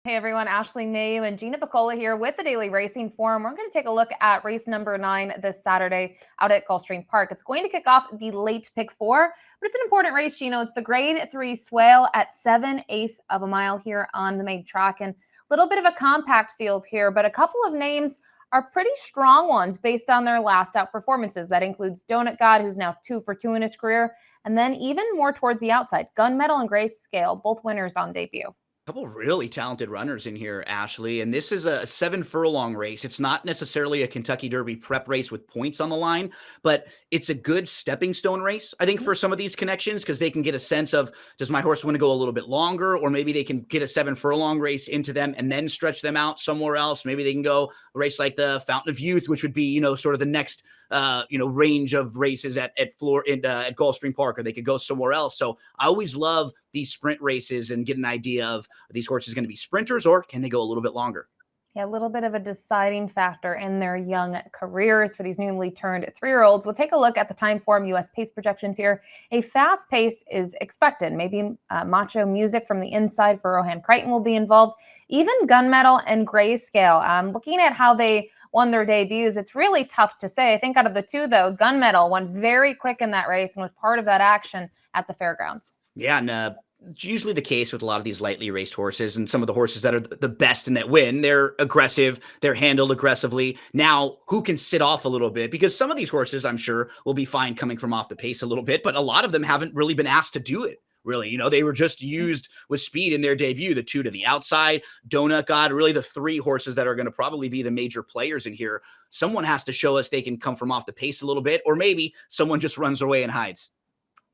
Hey everyone, Ashley Mailloux and Gino Buccola here with the Daily Racing Forum. We're going to take a look at race number 9 this Saturday out at Gulfstream Park. It's going to kick off the late pick 4, but it's an important race, Gino. It's the Grade 3 Swale at 7/8 of a mile here on the main track, and a little bit of a compact field here, but a couple of names are pretty strong ones based on their last out performances. That includes Donut God, who's now 2 for 2 in his career, and then even more towards the outside, Gunmetal and Grayscale, both winners on debut. Couple really talented runners in here, Ashley, and this is a 7 furlong race. It's not necessarily a Kentucky Derby prep race with points on the line, but it's a good stepping stone race, I think, for some of these connections, because they can get a sense of, does my horse want to go a little bit longer, or maybe they can get a 7 furlong race into them and then stretch them out somewhere else. Maybe they can go a race like the Fountain of Youth, which would be, sort of the next range of races at Gulfstream Park, or they could go somewhere else. So I always love these sprint races and get an idea of, are these horses going to be sprinters, or can they go a little bit longer? Yeah, a little bit of a deciding factor in their young careers for these newly turned 3-year-olds. We'll take a look at the time form U.S. pace projections here. A fast pace is expected. Maybe Macho music from the inside for Rohan Crichton will be involved. Even Gunmetal and Grayscale. Looking at how they won their debuts, it's really tough to say. I think out of the two, though, Gunmetal went very quick in that race and was part of that action at the fairgrounds. Yeah, and it's usually the case with a lot of these lightly raced horses, and some of the horses that are the best and that win, they're aggressive, they're handled aggressively. Now, who can sit off a little bit? Because some of these horses, I'm sure, will be fine coming from off the pace a little bit, but a lot of them haven't really been asked to do it. Really, they were just used with speed in their debut. The 2 to the outside, Donut God, really the 3 horses that are going to probably be the major players in here. Someone has to show us they can come from off the pace a little bit, or maybe someone just runs away and hides.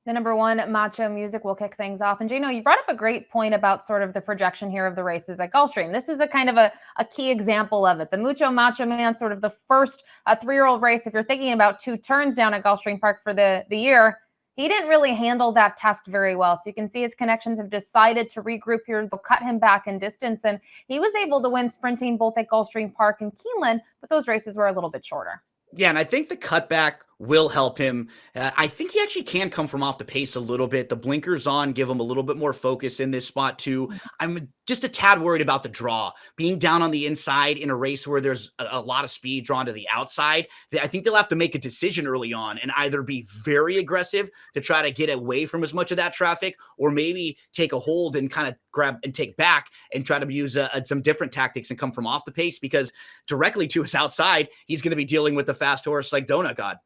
The number 1 Macho music will kick things off. And Gino, you brought up a great point about sort of the projection here of the races at Gulfstream. This is a kind of a key example of it. The Macho Man, sort of the first 3-year-old race, if you're thinking about 2 turns down at Gulfstream Park for the year, he didn't really handle that test very well. So you can see his connections have decided to regroup here. They'll cut him back in distance. And he was able to win sprinting both at Gulfstream Park and Keeneland, but those races were a little bit shorter. Yeah, and I think the cutback will help him. I think he actually can come from off the pace a little bit. The blinkers on give him a little bit more focus in this spot too. I'm just a tad worried about the draw. Being down on the inside in a race where there's a lot of speed drawn to the outside, I think they'll have to make a decision early on and either be very aggressive to try to get away from as much of that traffic, or maybe take a hold and kind of grab and take back and try to use some different tactics and come from off the pace, because directly to his outside, he's going to be dealing with the fast horse like Donut God.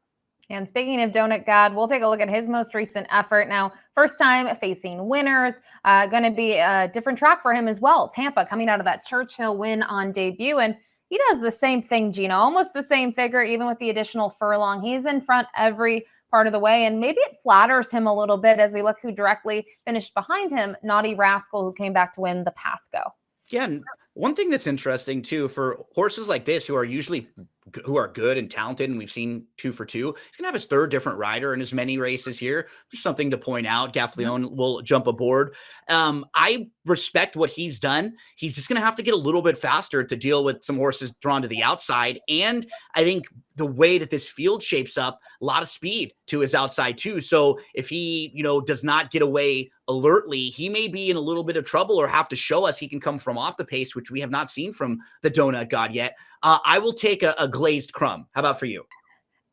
And speaking of Donut God, we'll take a look at his most recent effort. Now, first time facing winners, going to be a different track for him as well. Tampa, coming out of that Churchill win on debut. And he does the same thing, Gino, almost the same figure, even with the additional furlong. He's in front every part of the way, and maybe it flatters him a little bit as we look who directly finished behind him, Naughty Rascal, who came back to win the Pasco. Yeah, and one thing that's interesting too, for horses like this who are good and talented, and we've seen 2 for 2, he's gonna have his 3rd different rider in as many races here. Just something to point out. Gaffleon will jump aboard. I respect what he's done. He's just gonna have to get a little bit faster to deal with some horses drawn to the outside, and I think the way that this field shapes up, a lot of speed to his outside too. So if he, does not get away alertly, he may be in a little bit of trouble or have to show us he can come from off the pace, which we have not seen from the Donut God yet. I will take a glazed crumb. How about for you?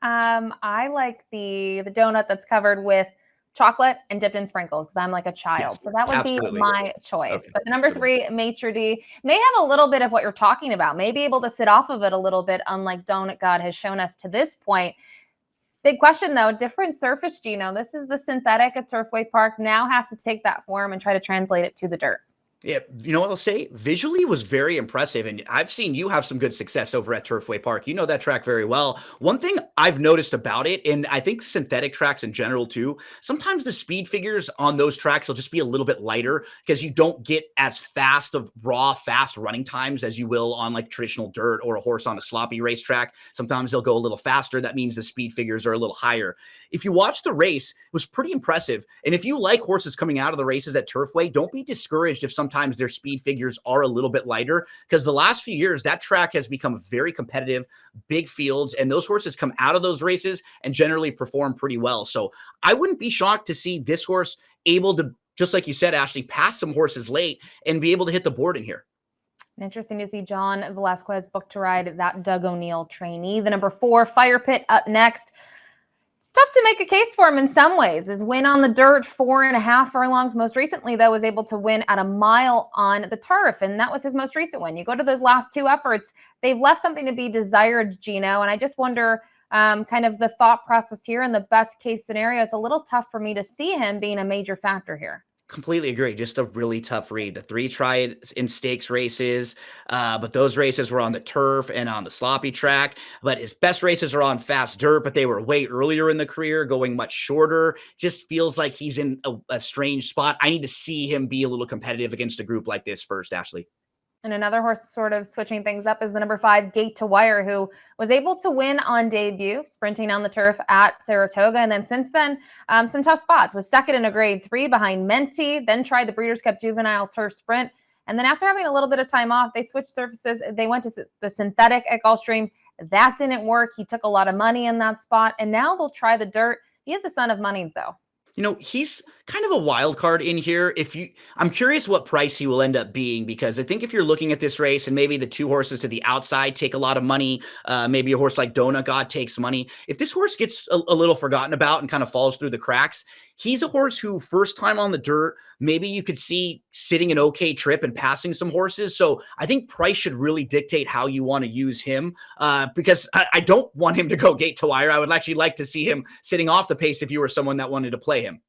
I like the donut that's covered with chocolate and dipped in sprinkles, because I'm like a child. Yes, so that would absolutely. be my choice. Okay. But the number 3, Maitre D, may have a little bit of what you're talking about, may be able to sit off of it a little bit, unlike Donut God has shown us to this point. Big question, though. Different surface, Gino. This is the synthetic at Turfway Park. Now has to take that form and try to translate it to the dirt. Yeah, you know what I'll say? Visually was very impressive, and I've seen you have some good success over at Turfway Park. You know that track very well. One thing I've noticed about it, and I think synthetic tracks in general too, sometimes the speed figures on those tracks will just be a little bit lighter, because you don't get as fast running times as you will on like traditional dirt or a horse on a sloppy racetrack. Sometimes they'll go a little faster. That means the speed figures are a little higher. If you watch the race, it was pretty impressive. And if you like horses coming out of the races at Turfway, don't be discouraged if sometimes their speed figures are a little bit lighter, because the last few years, that track has become very competitive, big fields, and those horses come out of those races and generally perform pretty well. So I wouldn't be shocked to see this horse able to, just like you said, Ashley, pass some horses late and be able to hit the board in here. Interesting to see John Velasquez booked to ride that Doug O'Neill trainee. The number 4 Fire Pit up next. It's tough to make a case for him in some ways. His win on the dirt, 4.5 furlongs. Most recently, though, was able to win at a mile on the turf, and that was his most recent win. You go to those last 2 efforts, they've left something to be desired, Gino, and I just wonder kind of the thought process here in the best case scenario. It's a little tough for me to see him being a major factor here. Completely agree. Just a really tough read. The 3 tried in stakes races, but those races were on the turf and on the sloppy track. But his best races are on fast dirt, but they were way earlier in the career, going much shorter. Just feels like he's in a strange spot. I need to see him be a little competitive against a group like this first, Ashley. And another horse sort of switching things up is the number 5, Gate to Wire, who was able to win on debut, sprinting on the turf at Saratoga. And then since then, some tough spots. Was second in a grade 3 behind Menti, then tried the Breeders' Cup Juvenile Turf Sprint. And then after having a little bit of time off, they switched surfaces. They went to the synthetic at Gulfstream. That didn't work. He took a lot of money in that spot. And now they'll try the dirt. He is a son of Monies, though. He's kind of a wild card in here. I'm curious what price he will end up being, because I think if you're looking at this race and maybe the 2 horses to the outside take a lot of money, maybe a horse like Donut God takes money. If this horse gets a little forgotten about and kind of falls through the cracks, he's a horse who first time on the dirt, maybe you could see sitting an okay trip and passing some horses. So I think price should really dictate how you want to use him, because I don't want him to go Gate to Wire. I would actually like to see him sitting off the pace if you were someone that wanted to play him.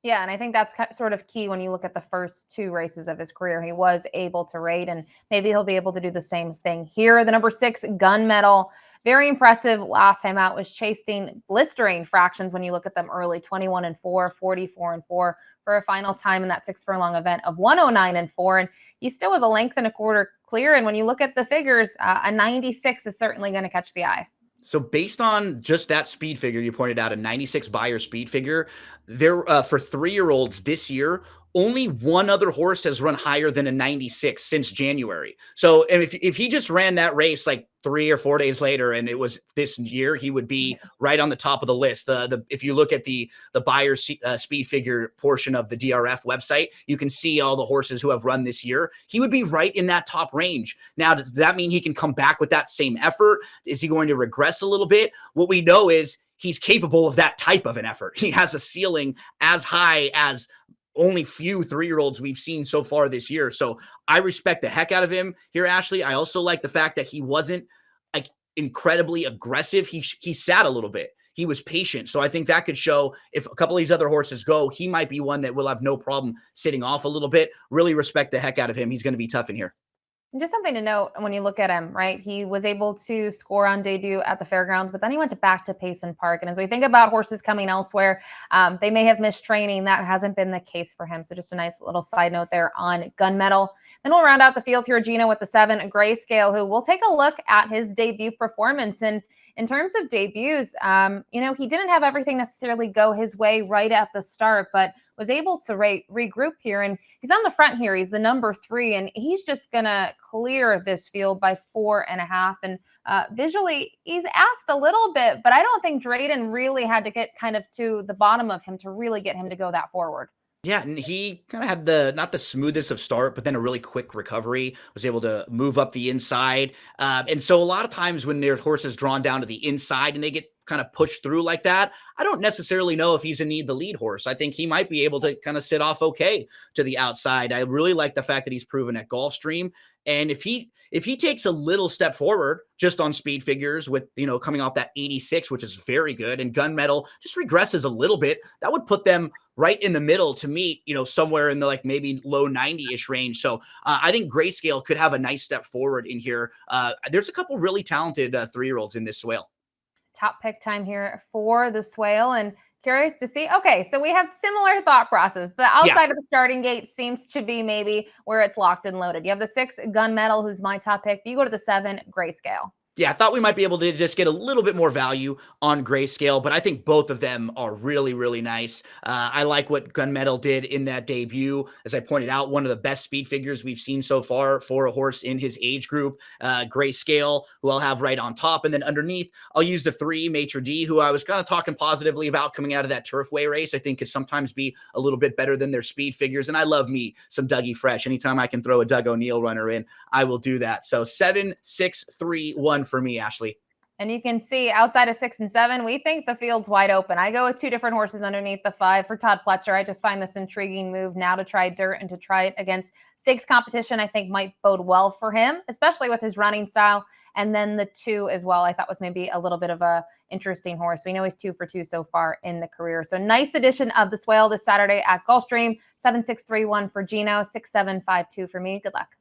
Yeah, and I think that's sort of key when you look at the first 2 races of his career. He was able to rate, and maybe he'll be able to do the same thing here. The number 6, Gunmetal, very impressive last time out, was chasing blistering fractions when you look at them early, 21-4, 44-4 for a final time in that 6 furlong event of 109-4. And he still was a length and a quarter clear. And when you look at the figures, a 96 is certainly going to catch the eye. So based on just that speed figure, you pointed out a 96 Beyer speed figure, there for 3-year-olds this year, only one other horse has run higher than a 96 since January. So if he just ran that race like 3 or 4 days later and it was this year, he would be right on the top of the list. If you look at the Beyer speed figure portion of the DRF website, you can see all the horses who have run this year. He would be right in that top range. Now, does that mean he can come back with that same effort? Is he going to regress a little bit? What we know is he's capable of that type of an effort. He has a ceiling as high as only few 3-year-olds we've seen so far this year. So I respect the heck out of him here, Ashley. I also like the fact that he wasn't like incredibly aggressive. He sat a little bit. He was patient. So I think that could show if a couple of these other horses go, he might be one that will have no problem sitting off a little bit. Really respect the heck out of him. He's going to be tough in here. And just something to note when you look at him, right? He was able to score on debut at the fairgrounds, but then he went back to Payson Park. And as we think about horses coming elsewhere, they may have missed training. That hasn't been the case for him. So just a nice little side note there on Gunmetal. Then we'll round out the field here, Gino, with the 7, Grayscale, who we'll take a look at his debut performance. And in terms of debuts, he didn't have everything necessarily go his way right at the start, but was able to regroup here. And he's on the front here. He's the number 3, and he's just going to clear this field by 4.5. And visually, he's asked a little bit, but I don't think Drayden really had to get kind of to the bottom of him to really get him to go that forward. Yeah, and he kind of had not the smoothest of start, but then a really quick recovery, was able to move up the inside. And so a lot of times when their horse is drawn down to the inside and they get kind of pushed through like that, I don't necessarily know if he's a need the lead horse. I think he might be able to kind of sit off okay to the outside. I really like the fact that he's proven at Gulfstream. And if he takes a little step forward just on speed figures with, coming off that 86, which is very good, and Gunmetal just regresses a little bit, that would put them right in the middle to meet, somewhere in the like maybe low 90-ish range. So I think Grayscale could have a nice step forward in here. There's a couple really talented 3-year-olds in this Swale. Top pick time here for the Swale, and curious to see. Okay, so we have similar thought process. The outside of the starting gate seems to be maybe where it's locked and loaded. You have the 6, Gunmetal, who's my top pick. You go to the 7, Grayscale. Yeah, I thought we might be able to just get a little bit more value on Grayscale, but I think both of them are really, really nice. I like what Gunmetal did in that debut. As I pointed out, one of the best speed figures we've seen so far for a horse in his age group. Grayscale, who I'll have right on top. And then underneath, I'll use the 3, Maitre D, who I was kind of talking positively about coming out of that Turfway race. I think could sometimes be a little bit better than their speed figures. And I love me some Dougie Fresh. Anytime I can throw a Doug O'Neill runner in, I will do that. So 7, 6, 3, 1 for me, Ashley. And you can see outside of 6 and 7, we think the field's wide open. I go with 2 different horses underneath the 5 for Todd Pletcher. I just find this intriguing move now to try dirt and to try it against stakes competition. I think might bode well for him, especially with his running style. And then the 2 as well, I thought was maybe a little bit of a interesting horse. We know he's 2 for 2 so far in the career. So nice edition of the Swale this Saturday at Gulfstream. 7-6-3-1 for Gino, 6-7-5-2 for me. Good luck.